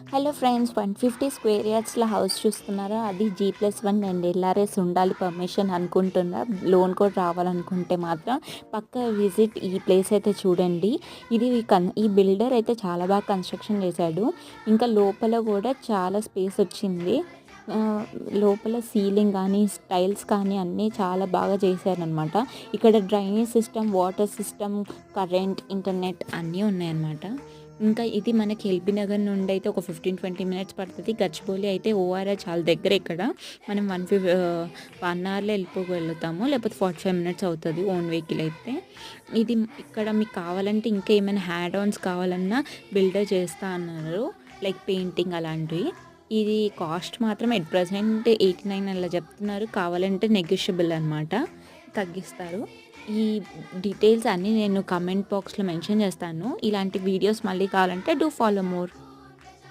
Hello friends, 150 square యార్డ్స్‌లో house చూస్తున్నారా? అది G+1 and LRS ఉండాలి పర్మిషన్ అనుకుంటున్నా. లోన్ కూడా రావాలనుకుంటే మాత్రం పక్కా విజిట్ ఈ ప్లేస్ అయితే చూడండి. ఈ బిల్డర్ అయితే చాలా బాగా కన్‌స్ట్రక్షన్ చేశాడు. ఇంకా లోపల కూడా చాలా స్పేస్ వచ్చింది. లోపల సీలింగ్ కానీ, టైల్స్ కానీ అన్నీ చాలా బాగా చేశారనమాట. ఇక్కడ drainage system, water system, current, internet అన్నీ ఉన్నాయన్నమాట. ఇంకా ఇది మనకి ఎల్బీ నగర్ నుండి అయితే ఒక 15-20 మినిట్స్ పడుతుంది. గచ్చిబౌలి అయితే ఓఆర్ఆర్ చాలా దగ్గర. ఇక్కడ మనం 1 అవర్లో వెళ్ళిపోగలుగుతాము, లేకపోతే 45 మినిట్స్ అవుతుంది ఓన్ వెహికల్ అయితే. ఇక్కడ మీకు కావాలంటే ఇంకా ఏమైనా హ్యాడ్ ఆన్స్ కావాలన్నా బిల్డర్ చేస్తా అన్నారు, లైక్ పెయింటింగ్ అలాంటివి. ఇది కాస్ట్ మాత్రం ఎట్ ప్రజెంట్ 89 అలా చెప్తున్నారు. కావాలంటే నెగోషియబుల్ అనమాట, తగ్గిస్తారు. ఈ డీటెయిల్స్ అన్నీ నేను కామెంట్ బాక్స్లో మెన్షన్ చేస్తాను. ఇలాంటి వీడియోస్ మళ్ళీ కావాలంటే డూ ఫాలో మోర్.